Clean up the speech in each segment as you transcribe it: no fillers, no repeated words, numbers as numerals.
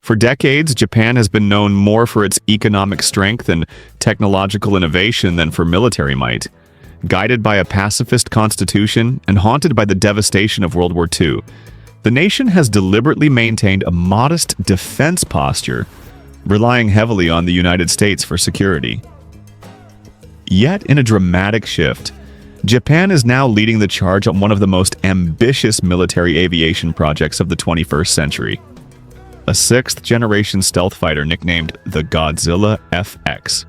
For decades, Japan has been known more for its economic strength and technological innovation than for military might. Guided by a pacifist constitution and haunted by the devastation of World War II, the nation has deliberately maintained a modest defense posture, relying heavily on the United States for security. Yet, in a dramatic shift, Japan is now leading the charge on one of the most ambitious military aviation projects of the 21st century. A sixth-generation stealth fighter nicknamed the Godzilla FX.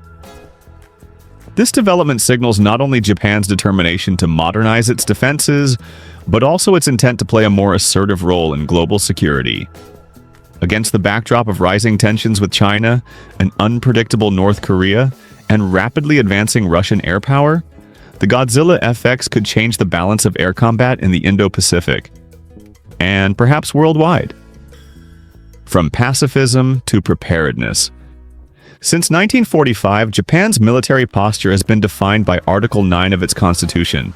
This development signals not only Japan's determination to modernize its defenses, but also its intent to play a more assertive role in global security. Against the backdrop of rising tensions with China, an unpredictable North Korea, and rapidly advancing Russian air power, the Godzilla FX could change the balance of air combat in the Indo-Pacific, and perhaps worldwide. From pacifism to preparedness. Since 1945, Japan's military posture has been defined by Article 9 of its constitution,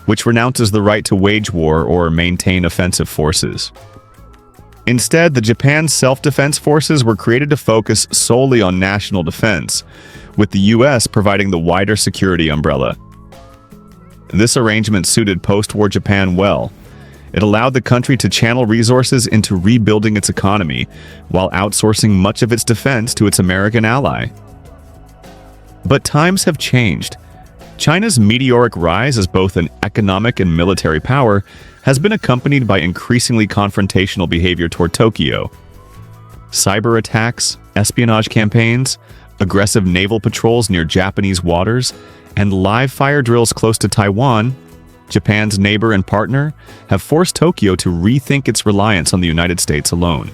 which renounces the right to wage war or maintain offensive forces. Instead, the Japan's self-defense forces were created to focus solely on national defense, with the U.S. providing the wider security umbrella. This arrangement suited post-war Japan well. It allowed the country to channel resources into rebuilding its economy, while outsourcing much of its defense to its American ally. But times have changed. China's meteoric rise as both an economic and military power has been accompanied by increasingly confrontational behavior toward Tokyo. Cyber attacks, espionage campaigns, aggressive naval patrols near Japanese waters, and live fire drills close to Taiwan, Japan's neighbor and partner, have forced Tokyo to rethink its reliance on the United States alone.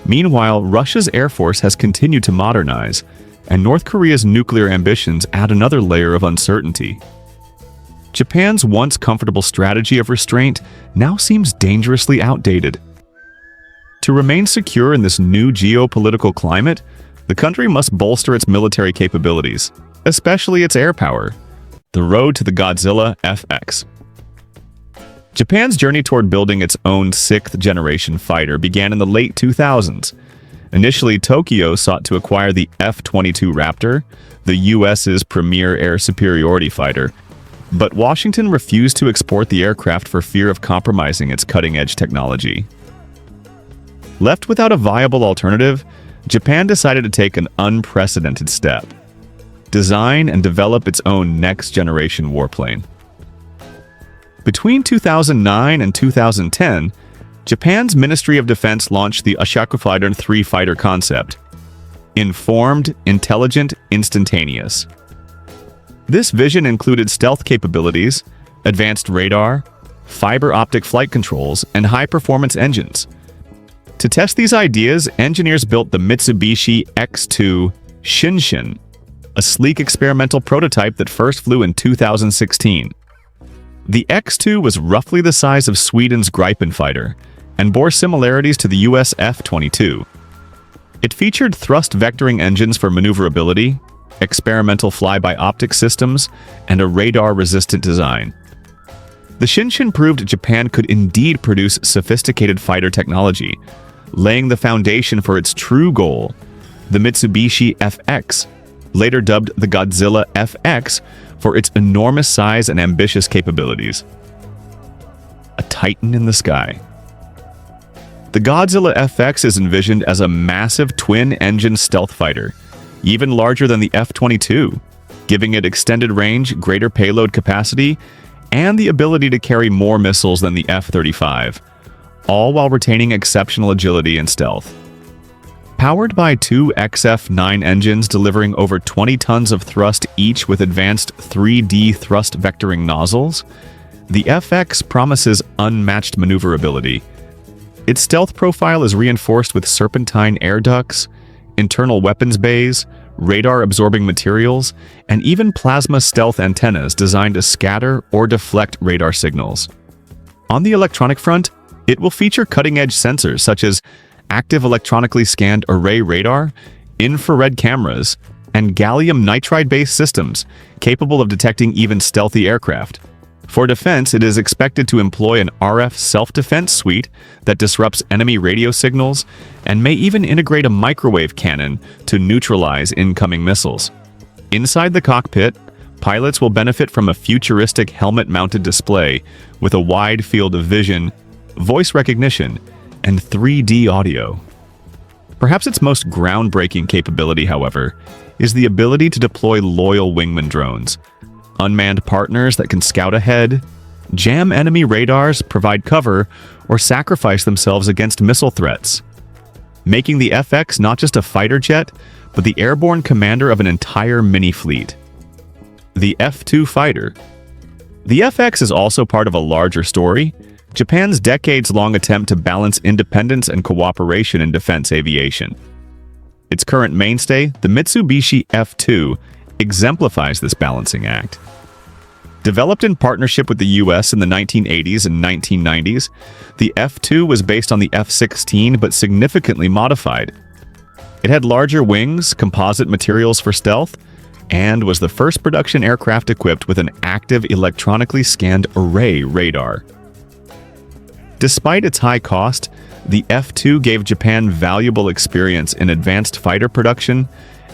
Meanwhile, Russia's Air Force has continued to modernize, and North Korea's nuclear ambitions add another layer of uncertainty. Japan's once comfortable strategy of restraint now seems dangerously outdated. To remain secure in this new geopolitical climate, the country must bolster its military capabilities, especially its air power. The road to the Godzilla FX. Japan's journey toward building its own sixth-generation fighter began in the late 2000s. Initially, Tokyo sought to acquire the F-22 Raptor, the U.S.'s premier air superiority fighter, but Washington refused to export the aircraft for fear of compromising its cutting-edge technology. Left without a viable alternative, Japan decided to take an unprecedented step: design and develop its own next-generation warplane. Between 2009 and 2010, Japan's Ministry of Defense launched the Ashaku 3 fighter concept: informed, intelligent, instantaneous. This vision included stealth capabilities, advanced radar, fiber optic flight controls, and high-performance engines. To test these ideas, engineers built the Mitsubishi X-2 Shinshin, a sleek experimental prototype that first flew in 2016. The X-2 was roughly the size of Sweden's Gripen fighter and bore similarities to the US F-22. It featured thrust vectoring engines for maneuverability, experimental fly-by-optic systems, and a radar-resistant design. The Shinshin proved Japan could indeed produce sophisticated fighter technology, laying the foundation for its true goal, the Mitsubishi FX, later dubbed the Godzilla FX for its enormous size and ambitious capabilities. A titan in the sky. The Godzilla FX is envisioned as a massive twin-engine stealth fighter, even larger than the F-22, giving it extended range, greater payload capacity, and the ability to carry more missiles than the F-35, all while retaining exceptional agility and stealth. Powered by two XF-9 engines delivering over 20 tons of thrust each with advanced 3D thrust vectoring nozzles, the FX promises unmatched maneuverability. Its stealth profile is reinforced with serpentine air ducts, internal weapons bays, radar-absorbing materials, and even plasma stealth antennas designed to scatter or deflect radar signals. On the electronic front, it will feature cutting-edge sensors such as active electronically scanned array radar, infrared cameras, and gallium nitride-based systems capable of detecting even stealthy aircraft. For defense, it is expected to employ an RF self-defense suite that disrupts enemy radio signals and may even integrate a microwave cannon to neutralize incoming missiles. Inside the cockpit, pilots will benefit from a futuristic helmet-mounted display with a wide field of vision, voice recognition, and 3D audio. Perhaps its most groundbreaking capability, however, is the ability to deploy loyal wingman drones, unmanned partners that can scout ahead, jam enemy radars, provide cover, or sacrifice themselves against missile threats, making the FX not just a fighter jet, but the airborne commander of an entire mini-fleet. The F-2 fighter. The FX is also part of a larger story, Japan's decades-long attempt to balance independence and cooperation in defense aviation. Its current mainstay, the Mitsubishi F-2, exemplifies this balancing act. Developed in partnership with the US in the 1980s and 1990s, the F-2 was based on the F-16 but significantly modified. It had larger wings, composite materials for stealth, and was the first production aircraft equipped with an active electronically scanned array radar. Despite its high cost, the F-2 gave Japan valuable experience in advanced fighter production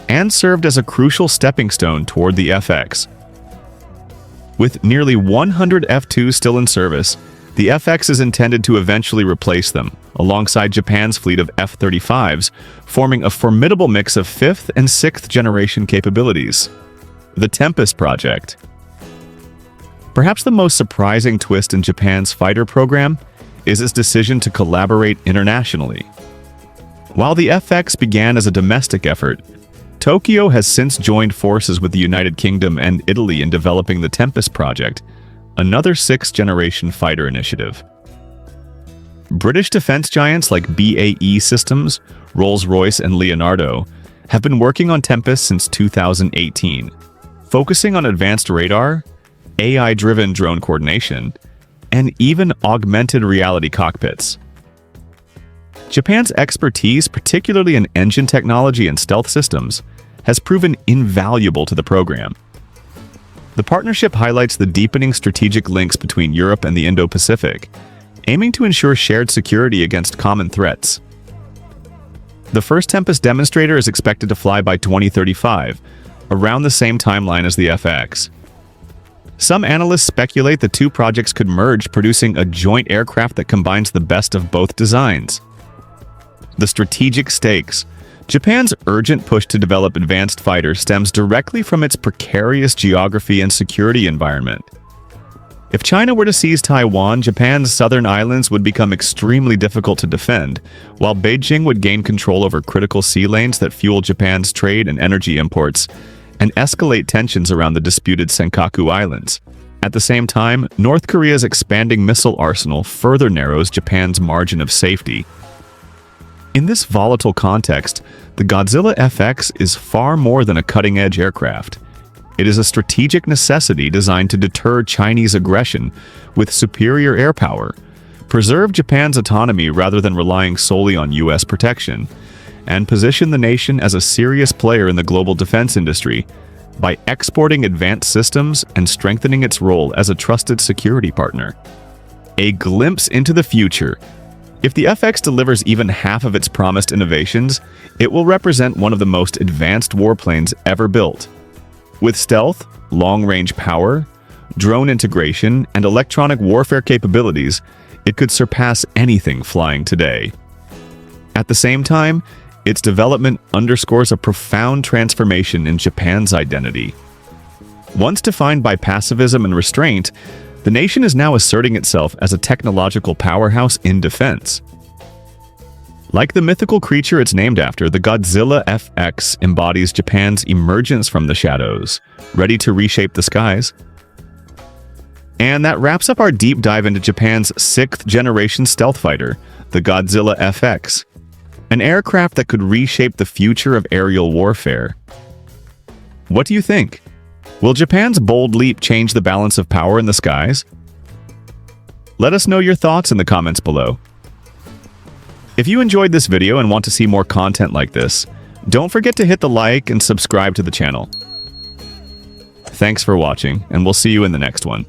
and served as a crucial stepping stone toward the FX. With nearly 100 F-2s still in service, the FX is intended to eventually replace them, alongside Japan's fleet of F-35s, forming a formidable mix of 5th and 6th generation capabilities. The Tempest project. Perhaps the most surprising twist in Japan's fighter program is its decision to collaborate internationally. While the FX began as a domestic effort, Tokyo has since joined forces with the United Kingdom and Italy in developing the Tempest project, another 6th-generation fighter initiative. British defense giants like BAE Systems, Rolls-Royce, and Leonardo have been working on Tempest since 2018, focusing on advanced radar, AI-driven drone coordination, and even augmented reality cockpits. Japan's expertise, particularly in engine technology and stealth systems, has proven invaluable to the program. The partnership highlights the deepening strategic links between Europe and the Indo-Pacific, aiming to ensure shared security against common threats. The first Tempest demonstrator is expected to fly by 2035, around the same timeline as the FX. Some analysts speculate the two projects could merge, producing a joint aircraft that combines the best of both designs. The strategic stakes. Japan's urgent push to develop advanced fighters stems directly from its precarious geography and security environment. If China were to seize Taiwan, Japan's southern islands would become extremely difficult to defend, while Beijing would gain control over critical sea lanes that fuel Japan's trade and energy imports, and escalate tensions around the disputed Senkaku Islands. At the same time, North Korea's expanding missile arsenal further narrows Japan's margin of safety. In this volatile context, the Godzilla FX is far more than a cutting-edge aircraft. It is a strategic necessity designed to deter Chinese aggression with superior air power, preserve Japan's autonomy rather than relying solely on US protection, and position the nation as a serious player in the global defense industry by exporting advanced systems and strengthening its role as a trusted security partner. A glimpse into the future. If the FX delivers even half of its promised innovations, it will represent one of the most advanced warplanes ever built. With stealth, long-range power, drone integration, and electronic warfare capabilities, it could surpass anything flying today. At the same time, its development underscores a profound transformation in Japan's identity. Once defined by pacifism and restraint, the nation is now asserting itself as a technological powerhouse in defense. Like the mythical creature it's named after, the Godzilla FX embodies Japan's emergence from the shadows, ready to reshape the skies. And that wraps up our deep dive into Japan's 6th-generation stealth fighter, the Godzilla FX, an aircraft that could reshape the future of aerial warfare. What do you think? Will Japan's bold leap change the balance of power in the skies? Let us know your thoughts in the comments below. If you enjoyed this video and want to see more content like this, don't forget to hit the like and subscribe to the channel. Thanks for watching, and we'll see you in the next one.